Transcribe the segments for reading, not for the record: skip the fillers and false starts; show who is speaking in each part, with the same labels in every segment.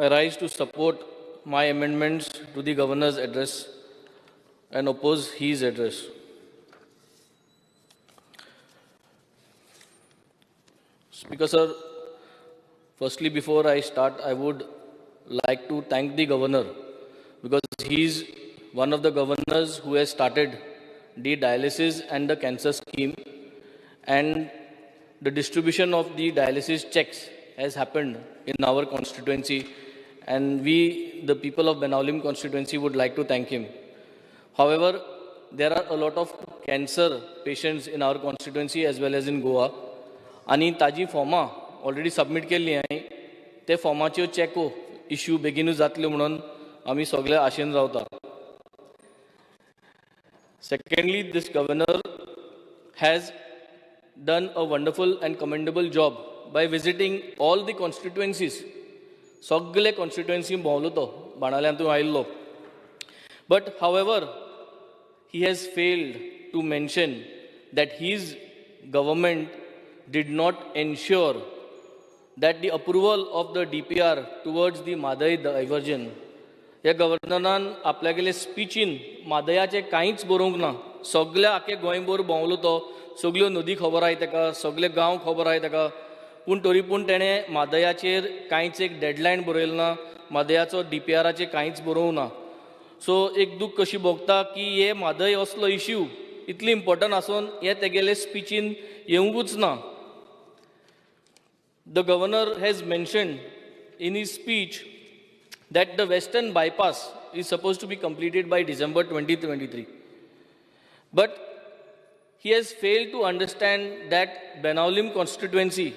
Speaker 1: I rise to support my amendments to the Governor's address and oppose his address. Speaker sir, firstly before I start, I would like to thank the Governor because he is one of the governors who has started the dialysis and the cancer scheme, and the distribution of the dialysis checks has happened in our constituency, and we, the people of Benaulim constituency, would like to thank him. However, there are a lot of cancer patients in our constituency as well as in Goa, आणि ताजी फॉर्मां already submit केल्ली हांवें. ते फॉर्माच्यो चॅको issue बेगीनूच जातल्यो म्हणून आमी सगळे आशेन रावता. Secondly, this governor has done a wonderful and commendable job by visiting all the constituencies. सगळे constituency भोंवलो तो, बाणाल्यांतून आयिल्लो. But however, he has failed to mention that his government did not ensure that the approval of the DPR towards the Madai diversion. ह्या गव्हर्नरान आपल्यागेले स्पीचीन मादयाचे कांयच बरोवंक ना. सगळे आखे गोंयभर भोंवलो तो, सगळ्यो नदी खबर आहाय ताका, सगळे गांव खबर आहाय ताका, पूण तरी पूण तेणें मादयाचेर कांयच एक डेडलायन बरयलो ना, मादयाचो DPRाचेर कांयच बरोवंक ना. सो एक दूख कशी भोगता की हे मादय असलो इश्यू इतली इम्पॉर्टंट आसून हे तेगेले स्पीचीन येवंकूच ना. The governor has mentioned in his speech that the western bypass is supposed to be completed by December 2023. But he has failed to understand that Benaulim constituency,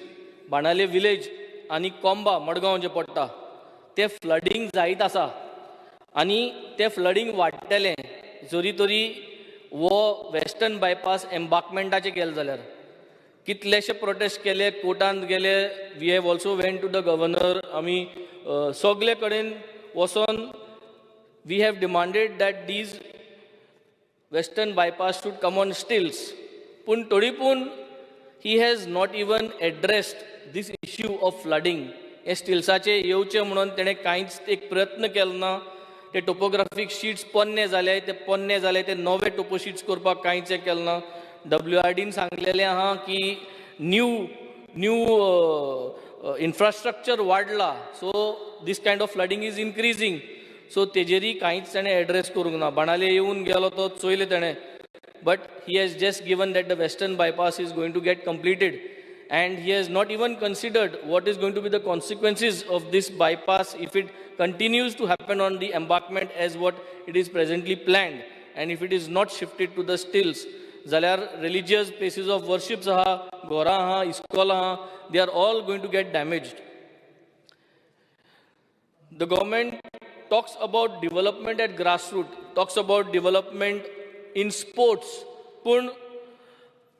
Speaker 1: Banale village आणि कोंबा मडगांव जे पडटा ते flooding जायत आसा आणि ते फ्लडिंग वाडटलें जरी तरी वो वेस्टर्न बायपास एम्बार्कमेंटाचे गेले जाल्यार. कितलेशे प्रोटेस्ट केले, कोर्टांत गेले, we have also went to the governor. आमी सगळे कडेन वचोन we have demanded that these western bypass should come on stilts. पूण तरी पूण he has not even addressed this issue of flooding. हे स्टिल्साचे येवचे म्हणून तेणें कांयच एक प्रयत्न केलो ना. ते टोपोग्राफीक शीट्स पोन्ने जाले, ते नवे टोपो शीट्स करपाक कांयच केलो ना. WRDन सांगलेलें आहा की न्यू इन्फ्रास्ट्रक्चर वाडला, so this kind of flooding is increasing. So तेजेरी कांयच ताणें एड्रेस करूंक ना. बाणाले येवन गेलो तो, चोयले ताणें. But he has just given that the western bypass is going to get completed, and he has not even considered what is going to be the consequences of this bypass if it continues to happen on the embankment as what it is presently planned, and if it is not shifted to the stills. जाल्यार religious places of worships आहा, घोरां आहा, इस्कॉल आहा, they are all going to get damaged. The government talks about development at grassroots, talks about development in sports, पूण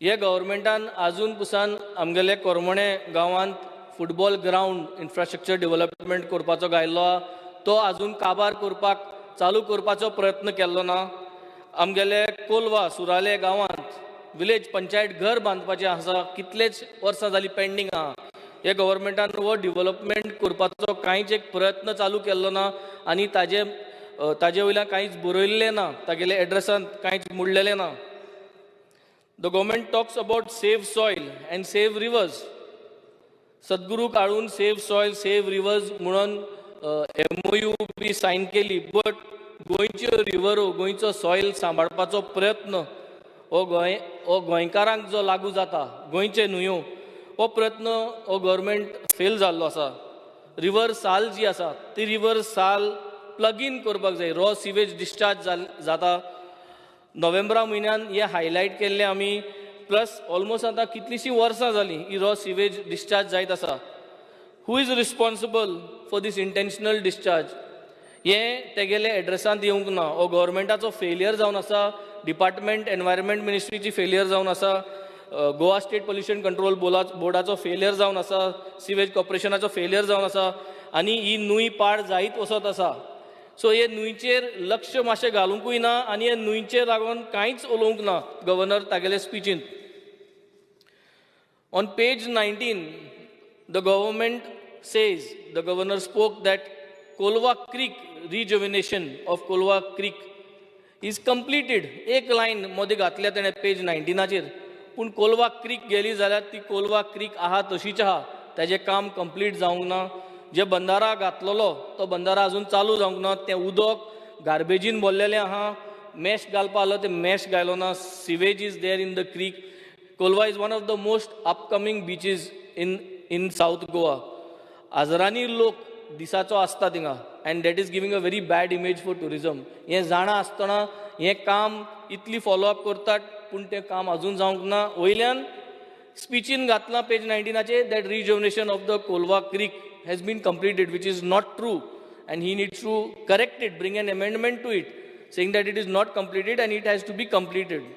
Speaker 1: हे गव्हर्मेंटान आजून Pusan आमगेले कोरमणे गांवांत football ground infrastructure development करपाचो गायल्लो आहा, तो आजून काबार करपाक चालू करपाचो प्रयत्न केल्लो ना. आमगेले कोलवा सुराले गांवांत विलेज पंचायत घर बांदपाचें आसा, कितलेच वर्सां जालीं पेंडींग आहा. हे गव्हर्मेंटान हो डेव्हलपमेंट करपाचो कांयच एक प्रयत्न चालू केल्लो ना आनी ताजे वयल्यान कांयच बरयल्लें ना, तागेले एड्रेसांत कांयच मुडलेलें ना. The government talks about save soil and save rivers. सद्गुरू काढून save soil, save rivers म्हणून MOU बी सायन केली, बट गोंयच्यो रिव्हरो, गोंयचो सॉयल सांबाळपाचो प्रयत्न हो गोंयकारांक जो लागू जाता, गोंयचे न्हंयो, हो प्रयत्न हो गव्हर्मेंट फेल जाल्लो आसा. रिव्हर साल जी आसा ती रिव्हर साल प्लग इन करपाक जाय. रॉ सिवेज डिस्चार्ज जाता. नोव्हेंबरा म्हयन्यान हे हायलायट केल्ले आमी, प्लस ऑलमोस्ट आतां कितलीशीं वर्सां जालीं ही रॉ सिवेज डिस्चार्ज जायत आसा. Who is responsible for this intentional discharge? हे तेगेले एड्रेसांत येवंक ना. हो गव्हर्मेंटाचो फेलियर जावन आसा, डिपार्टमेंट एनवायरमेंट मिनिस्ट्रीची फेलियर जावन आसा, गोवा स्टेट पोल्युशन कंट्रोल बोर्डाचो फेलियर जावन आसा, सिवेज कॉर्पोरेशनाचो फेलियर जावन आसा, आनी ही न्हंय पाड जायत वचत आसा. सो हे न्हंयचेर लक्ष मातशें घालूंकूय ना आनी हे न्हंयचेर लागून कांयच उलोवंक ना गव्हर्नर तागेले स्पीचींत. On page 19, the government says, the governor spoke that Kolwa creek rejuvenation of Kolwa creek is completed. एक लायन मदीं घातल्या तेणें पेज 19 पूण कोलवा क्रीक गेली जाल्यार ती कोलवा क्रीक आहा तशीच आहा, ताजें काम कंप्लीट जावंक ना. जे बंदारा घातलेलो तो बंदारा अजून चालू जावंक ना. तें उदक गार्बेजीन भरलेलें आहा, मॅश घालपा आसलो तें मॅश घायलो ना. Sewage is there in the creek. Colva is one of the most upcoming beaches in south Goa. हजारांनी लोक दिसाचो आसता थिंगा and that is giving a very bad image for tourism. हें जाणा आसतना हें काम इतली फॉलोअप करतात पूण तें काम अजून जावंक ना. वयल्यान स्पिचीन घातलां page 19 that rejuvenation of the Kolwa creek has been completed, which is not true, and he needs to correct it, bring an amendment to it, saying that it is not completed and it has to be completed.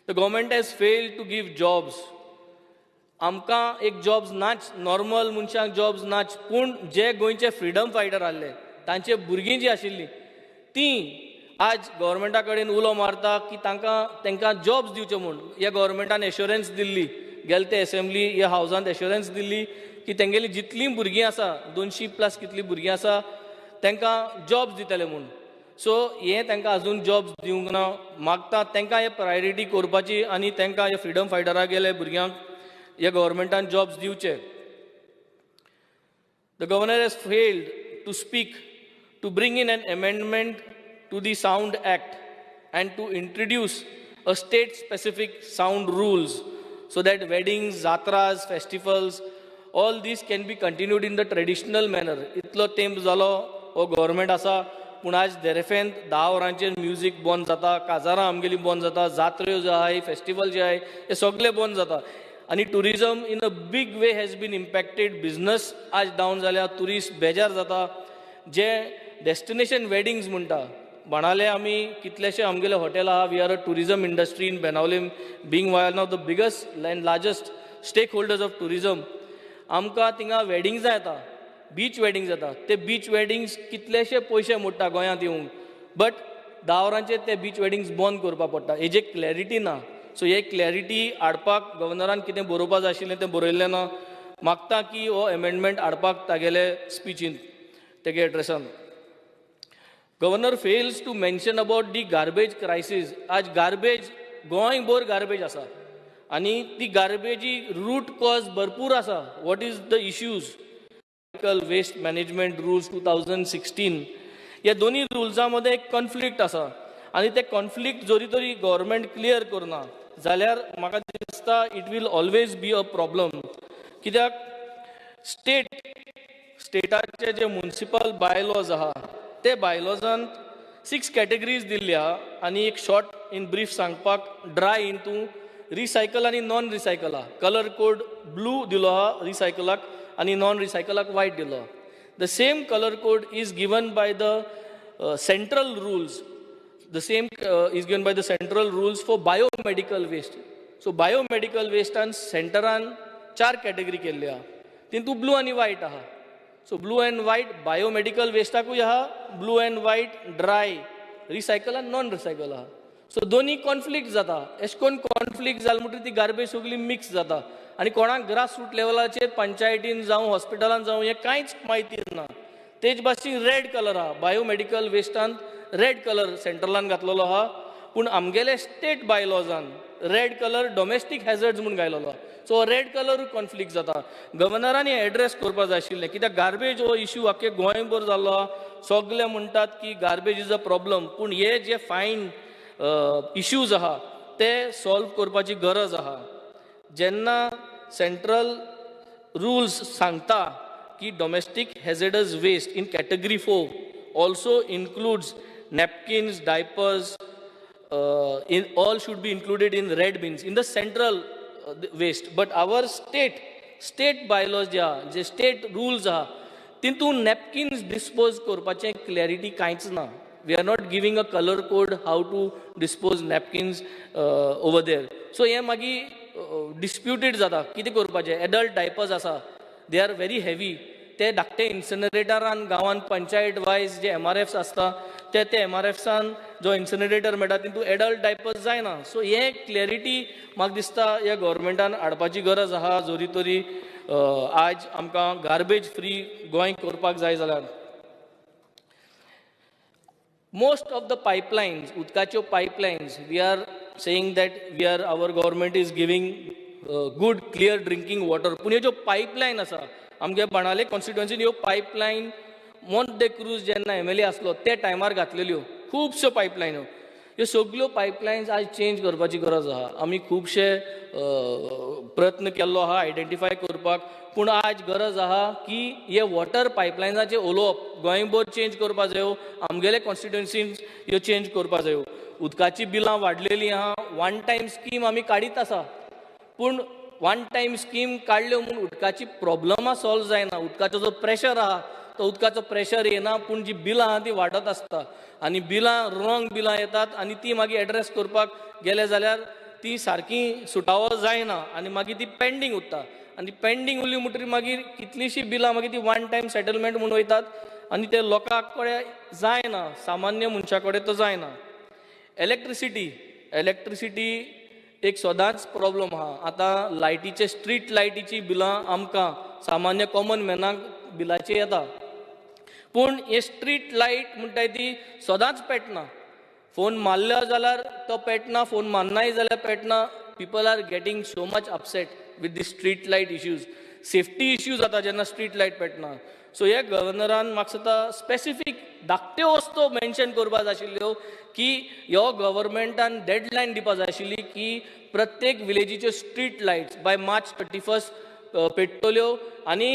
Speaker 1: The government has failed to give jobs. आमकां एक jobs नाच, normal मनशांक jobs नाच, पूण जे गोंयचे freedom fighter आसले तांचे भुरगीं जीं आशिल्लीं तीं आज गव्हर्मेंटा कडेन उलो मारता की तांकां जॉब्स दिवचे म्हूण. ह्या गव्हर्मेंटान एश्युरन्स दिल्ली, गेले ते असेंब्ली ह्या हावजांत एश्युरन्स दिल्ली की तेंगेली जितलीं भुरगीं आसा 200+ कितलीं भुरगीं आसा तांकां जॉब्स दितले म्हूण. सो हें तांकां अजून जॉब्स दिवंक ना. मागता तांकां हें प्रायोरिटी करपाची आनी तांकां हे फ्रिडम फायटराक गेले भुरग्यांक ह्या गव्हर्मेंटान जॉब्स दिवचे. The governor has failed to speak to bring in an amendment to the Sound Act and to introduce a state-specific sound rules so that weddings, jatras, festivals, all these can be continued in the traditional manner. Itlo temp zalo o government asa पूण आज देरेफेन 10 वरांचेर music बंद जाता, काजारां आमगेली बंद जाता, जात्रो जे आहाय, फेस्टिवल जे आहाय हे सगळे बंद जाता. आनी tourism in a big way has been impacted. Business आज डावन जाल्या, ट्युरिस्ट बेजार जाता. जे डेस्टिनेशन वेडिंग्स म्हणटा बाणाले आमी कितलेशे आमगेले हॉटेल आहा. We are a tourism industry in Benaulim, being one of the biggest and largest stakeholders of tourism. आमकां थिंगा वेडिंग्स जाता, बीच वेडिंग्स जाता. ते बीच वेडिंग्स कितलेशे पयशे मोडटा गोंयांत येवंक, बट 10 वरांचेर ते बीच वेडिंग्स बंद करपा पडटा. हेजे क्लॅरिटी ना. सो हे क्लॅरिटी हाडपाक गव्हर्नरान कितें बरोवपा जाय आशिल्लें तें बरयल्लें ना. मागता की हो अमेंडमेंट हाडपाक तागेले स्पिचीन तेगे एड्रेसान. Governor fails to mention about the garbage crisis. आज गार्बेज गोंयभर गार्बेज आसा आनी ती गार्बेजी रूट कॉज भरपूर आसा. What is the issues? Waste management rules 2016 ह्या दोनी रुल्सां मदें एक कॉन्फ्लिक्ट आसा आनी ते कॉन्फ्लिक्ट जोरी तरी गव्हर्मेंट क्लियर करना जाल्यार म्हाका दिसता it will always be a problem. कित्याक स्टेटाचे जे म्युनिसिपल बायलॉज आहा ते बायलॉजांत 6 कॅटेगरीज दिल्ली आहा आनी एक शॉर्ट इन ब्रीफ सांगपाक ड्राय इंटू रिसायकल आनी नॉन रिसायकल आहा. कलर कोड ब्लू दिलो आहा रिसायकलाक आनी नॉन रिसायकलाक वायट दिलो आहा. The same colour code is given by the central rules. The same is given by the central rules for biomedical waste. So biomedical वेस्टान सेंटरान 4 कॅटेगरी केल्ली आहा. तितूंत ब्लू आनी वायट आहा. So blue and white biomedical वेस्टाकूय आहा, blue and white dry recycle आनी नॉन रिसायकल आहा. सो दोनी कॉन्फ्लिक्ट जाता. अशें करून कॉन्फ्लिक्ट जालें म्हणटकीर ती गार्बेज सगळी मिक्स जाता आनी कोणाक ग्रास रूट लेवलाचेर पंचायतीन जावं हॉस्पिटलान जावं हें कांयच म्हायती ना. तेच भाशेन रेड कलर आहा. बायोमेडिकल वेस्टांत रेड कलर सेंट्रलान घातलेलो आहा पूण आमगेले स्टेट बायलॉजान रेड कलर डोमेस्टीक हॅझर्ड्स म्हूण घायलेलो आहा. सो रेड कलर कॉन्फ्लिक्ट जाता. गव्हर्नरान हें एड्रेस करपा जाय आशिल्लें कित्याक गार्बेज हो इश्यू आख्खे गोंयभर जाल्लो आहा. सगळे म्हणटात की गार्बेज इज अ प्रॉब्लम पूण हे जे फायन इश्यूज आहा ते सॉल्व करपाची गरज आहा. जेन्ना सेंट्रल रुल्स सांगता की domestic hazardous waste in category 4 also includes napkins, diapers, in all should be included in red bins in the central waste. But our state bylaws जे state rules आहा तितून नॅपकिन्स डिस्पोज करपाचें clarity कांयच ना. We are not giving a colour code how to dispose napkins over there. So हें मागीर disputed जाता. कितें करपाचें? एडल्ट डायपर्स आसा दे आर व्हेरी हेवी. ते धाकटे इन्सिनरेटरान गांवांत पंचायत वायज जे MRFs आसता ते MRFसान जो इन्सिनरेटर मेळटा तितूंत एडल्ट डायपर्स जायना. सो हे क्लॅरिटी म्हाका दिसता ह्या गव्हर्मेंटान हाडपाची गरज आहा. जोरी तोरी आज आमकां गार्बेज फ्री गोंय करपाक जाय जाल्यार most of the pipelines, udkacho pipelines, we are saying that our government is giving good clear drinking water. Pune jo pipeline asa amge banale constituency yo pipeline Monte Cruz jenna MLA aslo te timer घातलेल्यो खूबश्यो पायपलायनो ह्यो सगळ्यो pipelines आज change करपाची गरज आहा. आमी खूबशे प्रयत्न केल्लो आहा आयडेंटिफाय करपाक, पूण आज गरज आहा की हे वॉटर पायपलायन्साचें उलोवप गोंयभर चेंज करपा जायो, आमगेले कॉन्स्टिट्युएन्सीन ह्यो चेंज करपा जायो. उदकाची बिलां वाडलेलीं आहा, वन टायम स्कीम आमी काडीत आसा, पूण वन टायम स्कीम काडल्यो म्हूण उदकाची प्रॉब्लमां सॉल्व जायना. उदकाचो जो प्रेशर आहा तो उदकाचो प्रेशर येना, पूण जी बिलां आहा ती वाडत आसता आनी बिलां रॉंग बिलां येतात आनी ती मागीर एड्रेस करपाक गेले जाल्यार ती सारकी सुटावो जायना आनी मागीर ती पेंडींग उरता आनी पेंडींग उरली म्हणटरी मागीर कितलींशीं बिलां मागीर ती वन टायम सेटलमेंट म्हणून वयतात आनी ते लोकांक कडेन जायना, सामान्य मनशा कडेन तो जायना. इलेक्ट्रिसिटी एक सदांच प्रॉब्लम आहा. आतां लायटीचे स्ट्रीट लायटीची बिलां आमकां सामान्य कॉमन मॅनाक बिलाचे येता, पूण हे स्ट्रीट लायट म्हणटाय ती सदांच पेटना. फोन मारलो जाल्यार तो पेटना, फोन मारनाय जाल्यार पेटना. People are getting so much upset with the street light issues. Safety issues जाता जेन्ना स्ट्रीट लायट पेटना. सो हे गव्हर्नरान म्हाका दिसता स्पेसिफीक धाकट्यो वस्तू मेन्शन करपा जाय आशिल्ल्यो की ह्यो गव्हर्मेंटान डेडलायन दिवपा जाय आशिल्ली की प्रत्येक विलेजीच्यो स्ट्रीट लायट्स बाय मार्च 31 पेट्टल्यो. आनी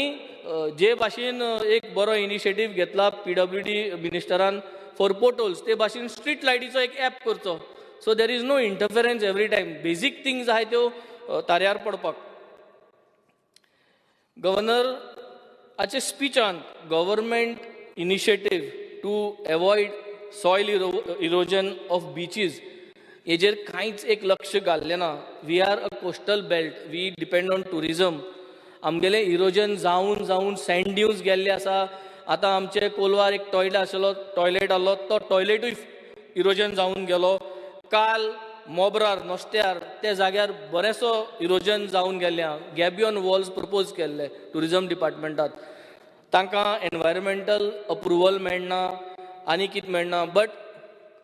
Speaker 1: जे भाशेन एक बरो इनिशिएटीव घेतला PWD मिनिस्टरान फॉर पोर्टल्स, ते भाशेन स्ट्रीट लायटीचो एक ॲप करचो. So there is no interference every time. Basic things आहाय त्यो ताऱ्यार पडपाक. गव्हर्नराचे स्पिचान government initiative to avoid soil erosion of beaches हेजेर कांयच एक लक्ष घाल्लें ना. We are a coastal belt, we depend on tourism. आमगेले इरोजन जावन जावन सँड ड्यूज गेल्ले आसा. आतां आमचे कोलवार एक टॉयलेट आसलो तो टॉयलेटूय इरोजन जावन गेलो. काल मोब्रार नुस्त्यार त्या जाग्यार बरेंचो इरोजन जावन गेल्ले आहा. गॅबियन वॉल्स प्रपोज केल्ले टुरिजम डिपार्टमेंटात, तांकां एनवायरमेंटल अप्रुवल मेळना आनी कितें मेळना, बट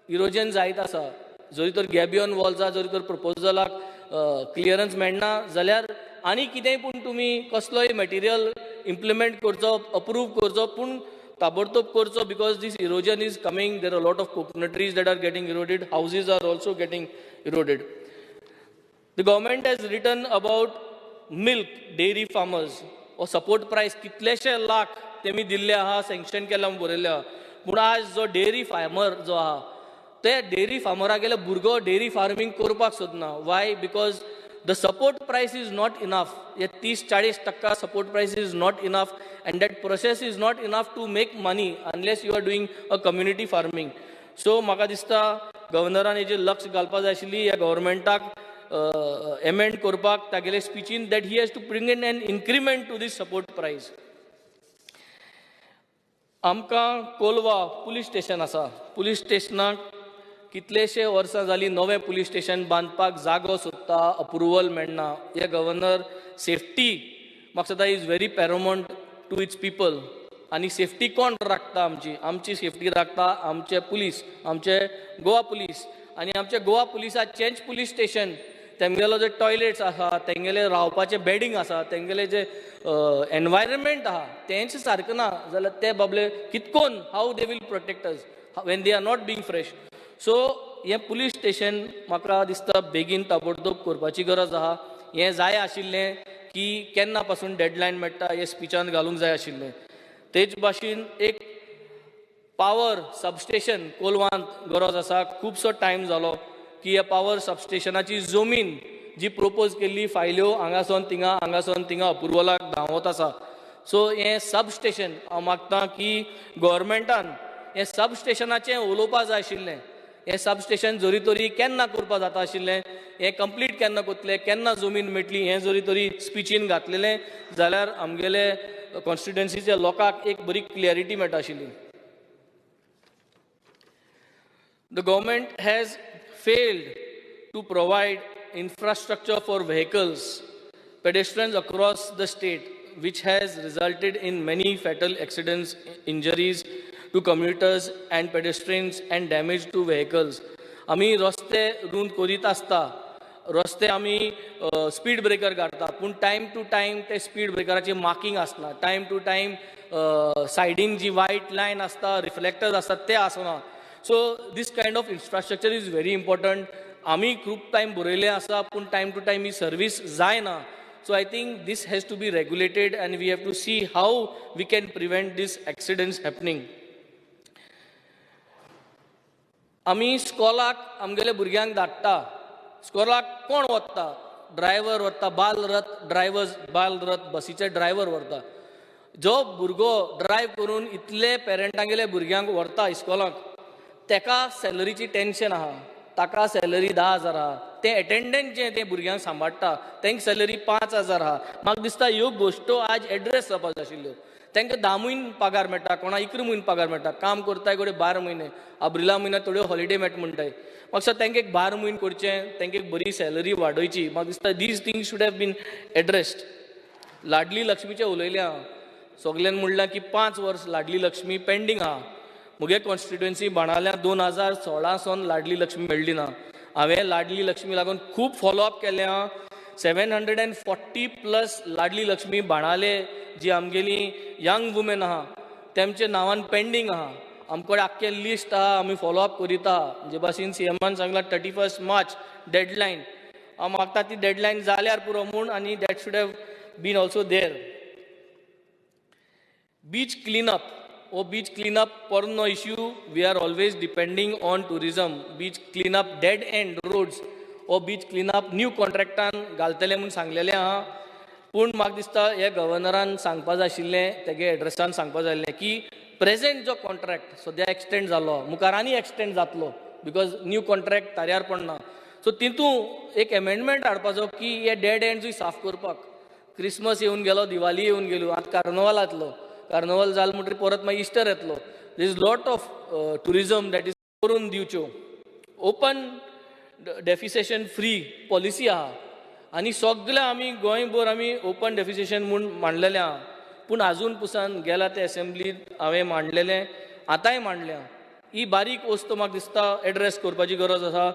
Speaker 1: इरोजन जायत आसा. जरी तर गॅबियन वॉल्सा जरी तर प्रपोजलाक क्लियरन्स मेळना जाल्यार आनी कितेंय पूण तुमी कसलोय मॅटेरियल इम्प्लिमेंट करचो, अप्रूव करचो, पूण ताबडतोब करचो, because this erosion is coming. There are lot of coconut trees that are getting eroded, houses are also getting eroded. The government has written about milk dairy farmers. हो support price कितलेशे लाख तेमी दिल्ले आहा, sanction केला म्हूण बरयल्ले आहा. पूण आज जो डेअरी फार्मर जो आहा ते डेअरी फार्मरागेले भुरगो डेअरी फार्मींग करपाक सोदना. Why? Because the support price is not enough. Ye 30-40% support price is not enough, and that process is not enough to make money unless you are doing a community farming. So म्हाका दिसता गव्हर्नरान हेजेर लक्ष घालपाक जाय आशिल्ली ह्या गव्हर्मेंटाक amend करपाक तागेले स्पिचीन, that he has to bring in an increment to this support price. आमकां कोलवा पुलीस स्टेशन आसा. पुलीस स्टेशनाक कितलेशे वर्सां जालीं नवें पुलीस स्टेशन बांदपाक जागो सोदता, अप्रुवल मेळना. हे गव्हर्नर सेफ्टी म्हाका दिसता is very paramount to its people. आनी सेफ्टी कोण राखता? आमची सेफ्टी राखता आमचे पुलीस, आमचे गोवा पुलीस. आनी आमचे गोवा पुलिसाचेंच पुलीस स्टेशन, तेंगेलो जे टॉयलेट्स आसा, तेंगेले रावपाचे बेडींग आसा, तेंगेले जे एनवायरमेंट आहा तेंच सारकें ना जाल्यार ते बाबले कितकोन how they will protect us when they are not being fresh. So हें पुलीस स्टेशन म्हाका दिसता बेगीन ताबडतोब करपाची गरज आहा. हें जाय आशिल्लें की केन्ना पासून डेडलायन मेळटा हे स्पिचान घालूंक जाय आशिल्लें. तेच भाशेन एक पावर सबस्टेशन कोलवांत गरज आसा. खुबसो टायम जालो की ह्या पावर सबस्टेशनाची जमीन जी प्रपोज केल्ली फायल्यो हांगासून थिंगा अप्रुवलाक धांवत आसा. सो हें सबस्टेशन हांव मागतां की गव्हर्मेंटान हें सबस्टेशनाचें उलोवपा जाय आशिल्लें. हें सबस्टेशन जरी तरी केन्ना करपा जाता आशिल्लें, हें कंप्लीट केन्ना करतले, केन्ना जमीन मेळटली, हें जरी तरी स्पिचीन घातलेलें जाल्यार आमगेले कॉन्स्टिट्युएन्सीच्या लोकांक एक बरी क्लियरिटी मेळटा आशिल्ली. The government has failed to provide infrastructure for vehicles, pedestrians across the state, which has resulted in many fatal accidents, injuries to commuters and pedestrians and damage to vehicles. आमी रस्ते रुंद करीत आसता, रस्ते आमी स्पीड ब्रेकर घालता, पूण time to time ते स्पीड ब्रेकराची मार्किंग आसना, टायम टू टायम सायडीन जी वायट लायन आसता, रिफ्लेक्टर्स आसतात ते आसना. So this kind of infrastructure is very important. आमी खूब टायम बरयले आसा, पूण टायम टू टायम ही सर्वीस जायना. So I think this has to be regulated and we have to see how we can prevent these accidents happening. आमी स्कॉलाक आमगेले भुरग्यांक धाडटा, स्कॉलाक कोण वता? ड्रायव्हर वता, बालरथ ड्रायव्हर्स, बालरथ बसीचे ड्रायव्हर व्हरता. जो भुरगो ड्रायव्ह करून इतले पेरंटांगेले भुरग्यांक व्हरता इस्कॉलाक, तेका सॅलरीची टेन्शन आहा, ताका सॅलरी 10,000 आहा. ते एटेंडंट जे ते भुरग्यांक सांबाळटा तांकां सॅलरी 5,000 आहा. म्हाका दिसता ह्यो गोश्टो आज एड्रेस जावपाक जाय आशिल्ल्यो. तांकां 10 म्हयने पगार मेळटा, कोणा 11 म्हयने पगार मेळटा, काम करताय गोडे 12 म्हयने, अब्रिला म्हयन्यांत थोड्यो हॉलिडे मेळटा म्हणटाय. म्हाका दिसता तांकां एक 12 म्हयने करचें, तांकां एक बरी सॅलरी वाडोवची. म्हाका दिसता these things should have been addressed. Ladli लक्ष्मीचें उलयलें हांव, सगल्यान म्हणलें की 5 वर्स लाडली लक्ष्मी पेंडींग आहा. म्हगे कॉन्स्टिट्युएन्सी बाणाल्या 2016 सावन लाडली लक्ष्मी मेळ्ळी ना. हांवें लाडली लक्ष्मी लागून खूब फॉलोअप केलें आहा. 740+ लाडली लक्ष्मी बाणाले जी आमगेली यंग वुमेन आहा तेमच्या नांवान पेंडींग आहा. आमकडे आख्खें लिस्ट आहा, आमी फॉलोअप करीत आहा. जे भाशेन सीएमान सांगलां 31 मार्च डेडलायन. हांव मागता ती डेडलायन जाल्यार पुरो म्हूण, आनी that should have been also there. Beach cleanup, or beach cleanup for no issue, we are always depending on tourism. Beach cleanup dead end roads or beach cleanup new contractan घालतले म्हणून सांगलेले आहा. पूण म्हाका दिसता हे गव्हर्नरान सांगपा जाय आशिल्लें, तेगे एड्रेसान सांगपा जाय आशिल्लें की प्रेझेंट जो कॉन्ट्रॅक्ट सद्या एक्सटेंड जालो, मुखार आनी एक्सटेंड जातलो, बिकॉज न्यू कॉन्ट्रॅक्ट तार्यार पडना. सो तितून एक एमेंडमेंट हाडपाचो की हे डेड एंड्सूय साफ करपाक. क्रिसमस येवन गेलो, दिवाळी येवन गेलो, आतां कार्नवाल जातलो, कार्नवाल जाल म्हणटकीर परत मागीर इस्टर येतलो. There is lot of tourism that is करून दिवच्यो. ओपन डेफिसेशन फ्री पॉलिसी आहा आनी सगळे आमी गोंयभर आमी ओपन डेफिसेशन म्हूण मांडलेलें आहा. पूण आजून पुसान गेला ते असेंब्लीत हांवें मांडलेलें, आतांय मांडल्या. ही बारीक वस्त म्हाका दिसता एड्रेस करपाची गरज आसा.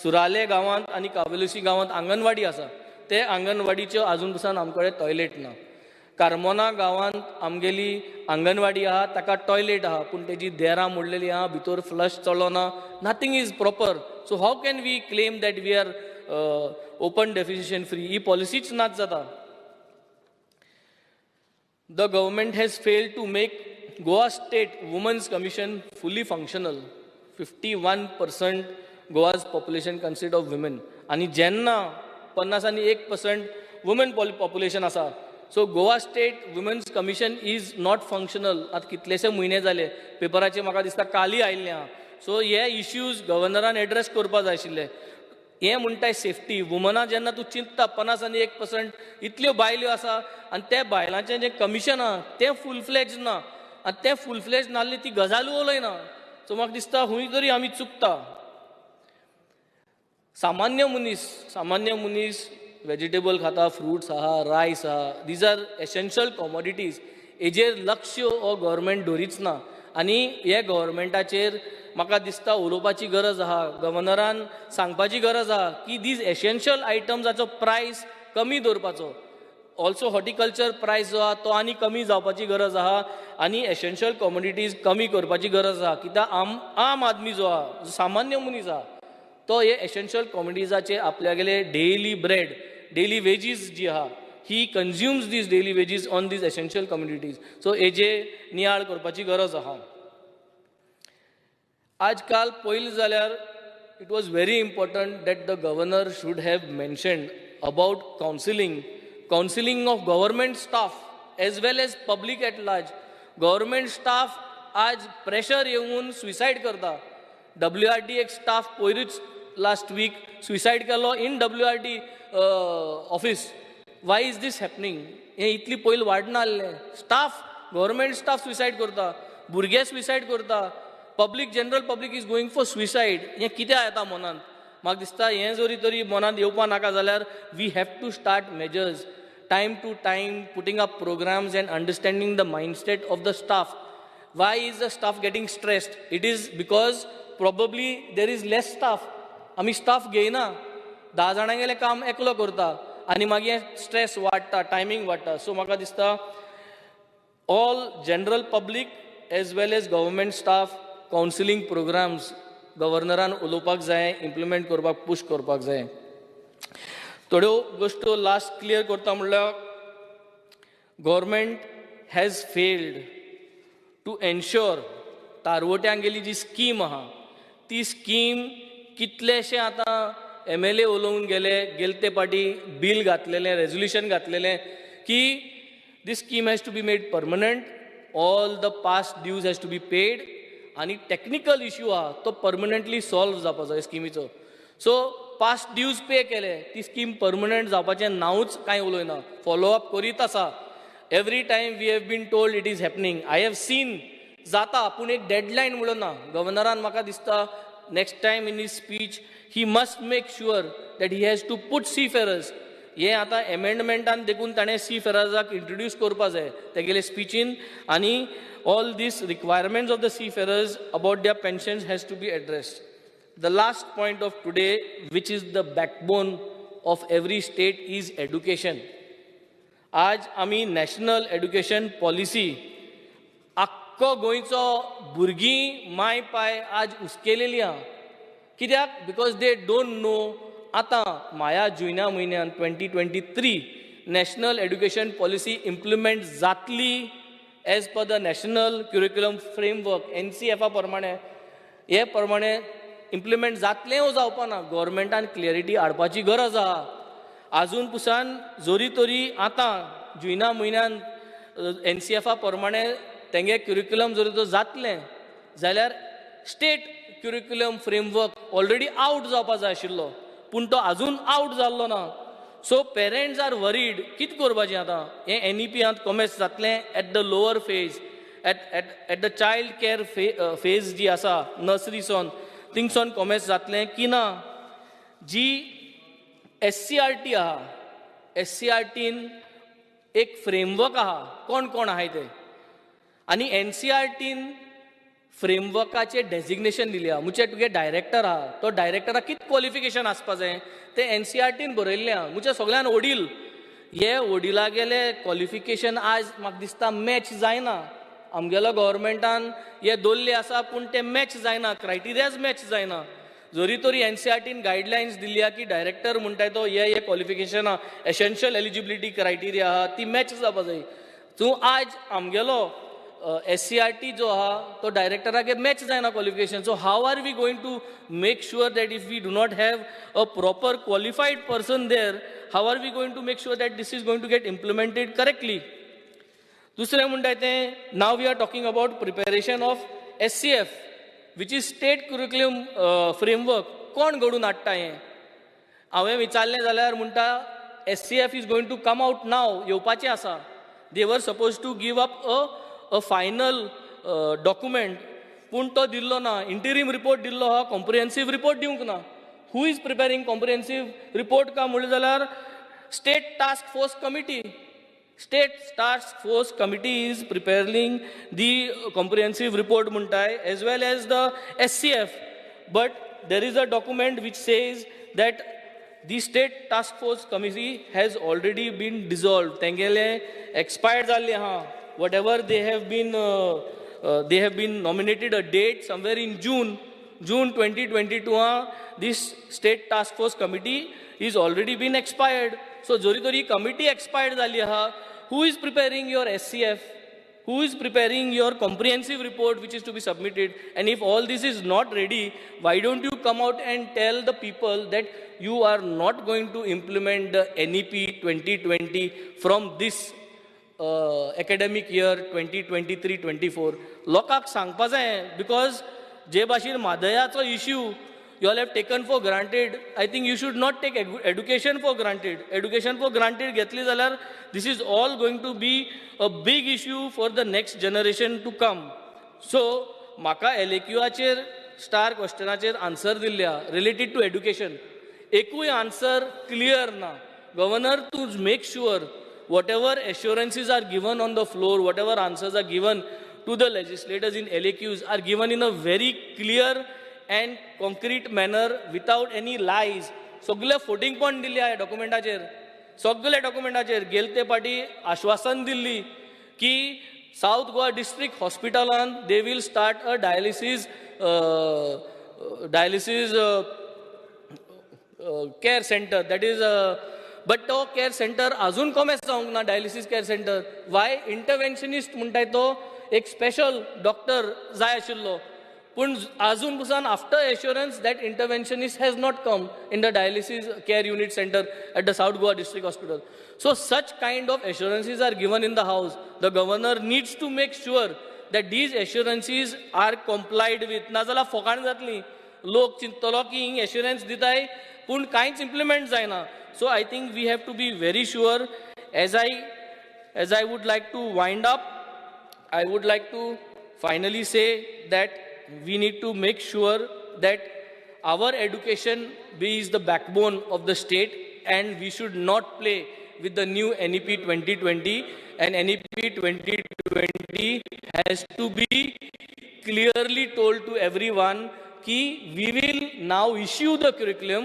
Speaker 1: सुराले गांवांत आनी कावेलोसी गांवांत आंगणवाडी आसा, ते आंगणवाडीच्यो आजून पुसान आमकडे टॉयलेट ना. कार्मोना गांवांत आमगेली आंगणवाडी आहा, ताका टॉयलेट आहा, पूण तेजी देरां मोडलेलीं आहा, भितर फ्लश चलो ना, nothing is proper. So how can we claim that we are open defecation free? ही पॉलिसीच नाच जाता. The government has failed to make Goa state women's commission fully functional. 51% Goa's population consist of women, आनी जेन्ना 51% वुमन पॉप्युलेशन आसा. So Goa state women's commission is not functional. आतां कितलेशे म्हयने जाले, पेपराचेर म्हाका दिसता काली आयिल्लें आहा. सो हे इश्यूज गव्हर्नरान एड्रेस करपा जाय आशिल्ले. हें म्हणटाय सेफ्टी. वुमना जेन्ना तूं चिंतता 51% इतल्यो बायल्यो आसा आनी त्या बायलांचें जें कमिशन आहा तें फूल फ्लेज ना, आनी तें फूल फ्लेज नासलें ती गजाल उलयना. सो म्हाका दिसता खंय तरी आमी चुकता. सामान्य मनीस वेजिटेबल खाता, फ्रुट्स आहा, रायस आहा, दीज आर एसेन्शियल कॉमोडिटीज. हेजेर लक्ष हो गव्हर्मेंट दवरीच ना. आनी हे गव्हर्मेंटाचेर म्हाका दिसता उलोवपाची गरज आहा. गव्हर्नरान सांगपाची गरज आहा की दीज एसेन्शियल आयटम्साचो प्रायस कमी दवरपाचो. ऑल्सो हॉर्टिकल्चर प्रायस जो आहा तो आनी कमी जावपाची गरज आहा, आनी एसेन्शियल कॉमोडिटीज कमी करपाची गरज आहा. कित्याक आम आदमी जो आहा, जो सामान्य मनीस आहा, तो हे एसेन्शियल कॉमोडिटीजाचेर आपल्यागेले डेली ब्रेड, डेली वेजीस जी आहा, he consumes these daily wages on these essential communities. So हेजे नियाळ करपाची गरज आहा. आजकाल पयलीं जाल्यार it was very important that the governor should have mentioned about counselling of government staff as well as public at large. Government staff आज pressure येवन सुसायड करता. WRD एक स्टाफ पयरूच लास्ट वीक सुसायड केलो in WRD office. Y is this happening? हें इतली पयलीं वाडना आसलें. स्टाफ, गव्हर्मेंट स्टाफ सुसायड करता, भुरगे सुसायड करता, general public is going for suicide. हें कित्याक येता मनांत? म्हाका दिसता हें जरी तरी मनांत येवपा नाका जाल्यार we have to start measures time to time, putting up programmes and understanding the mindset of the staff. why is the staff getting stressed? It is because probably there is less staff. आमी staff घेयना, 10 जाणां गेले काम एकलो करता आनी मागीर stress वाडटा, टायमींग वाडटा. सो म्हाका दिसता all general public as well as government staff counseling programs गव्हर्नरान उलोवपाक जाय, इम्प्लिमेंट करपाक पुश करपाक जाय. थोड्यो गोश्टो लास्ट क्लियर करता म्हणल्यार government has failed to ensure तारवट्यांक गेली जी स्कीम आहा ती स्कीम कितलेशे आतां MLA उलोवन गेले ते पाटी बील घातलेलें, रेजोल्युशन घातलेलें की this scheme has to be made permanent, all the past dues has to be paid, आणि टेक्निकल इश्यू आहा तो परमनंटली सॉल्व जावपा जाय स्किमीचो. सो पास्ट ड्यूज पे केले, ती स्कीम परमनंट जावपाचें नांवच कांय उलयना, फॉलोअप करीत आसा. Every time we have been told it is happening. I have seen जाता पूण एक डेडलायन म्हणून ना. गव्हर्नरान म्हाका दिसता next time in his speech he must make sure that he has to put seafarers. हे आतां एमेंडमेंटान देखून ताणें सीफेरर्साक इंट्रोड्यूस करपा जाय तेगेले स्पीचीन, आनी all these requirements of the seafarers about their pensions has to be addressed. The last point of today, which is the backbone of every state, is education. आज आमी national education policy आख्खो गोंयचो भुरगीं माय पाय आज हुस्केलेली आहा. कित्याक? Because they don't know. आतां माया जुन्या म्हयन्यान 2023 नॅशनल एड्युकेशन पॉलिसी इम्प्लिमेंट जातली as per the national curriculum framework NCF प्रमाणे. हे प्रमाणे इम्प्लिमेंट जातलें वो जावपा ना. गव्हर्मेंटान क्लियरिटी हाडपाची गरज आहा. आजून पुसान जोरी तोरी आतां जुन्या म्हयन्यान NCF प्रमाणे तेंगे क्युरिक्युलम जर तर जातलें जाल्यार state curriculum framework already out जावपा जाय आशिल्लो, पूण तो आजून आउट जाल्लो ना. So parents are worried. कितें करपाचें आतां? हें NEP कॉमेस जातलें at the lower phase, at the child care phase जी आसा नर्सरी सोन, थिंगसोन कॉमेस जातलें की ना. जी SCRT आहा, SCRTन एक फ्रेमवर्क आहा, कोण कोण आहाय ते, आनी NCRTन फ्रेमवर्काचे डेजिग्नेशन दिले आहा. म्हणजे तुगे डायरेक्टर आहा, तो डायरेक्टराक कितें क्वॉलिफिकेशन आसपा जाय ते NCRTन बरयल्लें आहा. म्हणजे सगळ्यान वडील हे वडिला गेले क्वॉलिफिकेशन आज म्हाका दिसता मॅच जायना. आमगेलो गव्हर्मेंटान हे दवरले आसा पूण ते मॅच जायना, क्रायटेरियाज मॅच जायना. जरी तरी NCRTन गायडलायन्स दिल्या की डायरेक्टर म्हणटाय तो हे क्वॉलिफिकेशन आहा, एसेन्शियल एलिजिबिलिटी क्रायटेरिया आहा, ती मॅच जावपा जाय. तूं आज आमगेलो SCRT जो आहा तो डायरेक्टराक मॅच जायना qualification. So how are we going to make sure that if we do not have a proper qualified person there, how are we going to make sure that this is going to get implemented correctly. दुसरें म्हणटाय तें, now we are talking about preparation of SCF which is state curriculum framework. कोण घडून हाडटा हें? हांवें विचारलें जाल्यार म्हणटा SCF is going to come out नाव, येवपाचें आसा. They were suppose to give up a final document, पूण तो दिल्लो ना. इंटिरीम रिपोर्ट दिल्लो हा, कॉम्प्रिहेन्सीव रिपोर्ट दिवंक ना. हू इज प्रिपेरिंग कॉम्प्रिहेन्सीव रिपोर्ट का म्हणलें जाल्यार state task force committee. State Task Force Committee is preparing the comprehensive report muntai as well as the SCF. But there is a document which says that the State Task Force Committee has already been dissolved. Tengele expired jalle ha. Whatever they have been nominated a date somewhere in June 2022 ha. This State Task Force Committee is already been expired. So jori tori committee expired jali ha. Who is preparing your SCF? Who is preparing your comprehensive report which is to be submitted? And if all this is not ready, why don't you come out and tell the people that you are not going to implement the NEP 2020 from this academic year 2023-24? Lokak sangpa जाय, because जे भाशेन मादयाचो issue you all have taken for granted. I think you should not take education for granted. Education for granted घेतली जाल्यार this is all going to be a big issue for the next generation to come. So म्हाका LAQचेर star क्वेश्चनाचेर answer दिल्ल्या related to education. एकूय answer clear ना. Governor, to make sure whatever assurances are given on the floor, whatever answers are given to the legislators in LAQs are given in a very clear and concrete manner without any lies. सगळे फोटिंग point दिल्ले ह्या डॉक्युमेंटाचेर, सगळे डॉक्युमेंटाचेर गेलते पाटी आश्वासन दिल्ली की south Goa district हॉस्पिटलान they will start a dialysis care centre, that is but तो केअर सेंटर अजून कमेच जावंक ना. Dialysis care centre by interventionist म्हणटाय तो एक स्पेशल डॉक्टर जाय आशिल्लो, पूण अजून पसून after assurance that interventionist has not come in the dialysis care unit centre at the south Goa district hospital. So such kind of assurances are given in the house. The governor needs to make sure that these assurances are complied with. नाजाल्यार फोकाण जातली, लोक चिंतलो की हिंग assurance दिताय पूण कांयच implement जायना. So I think we have to be very sure. As I would like to wind up, I would like to finally say that we need to make sure that our education is the backbone of the state, and we should not play with the new NEP 2020, and NEP 2020 has to be clearly told to everyone कि we will now issue the curriculum,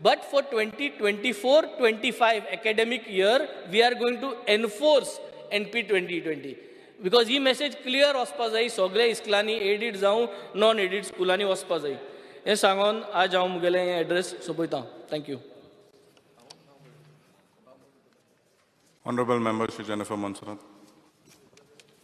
Speaker 1: but for 2024-25 academic year we are going to enforce NP 2020, because he message clear वचपा जाय सगळे इस्कुलांनी, aided जावं non aided स्कुलांनी वचपा जाय. हें सांगून आज हांव मुगेलें हें एड्रेस सोंपयतां. Thank you.
Speaker 2: Honorable Member Shri Jennifer Monserrat.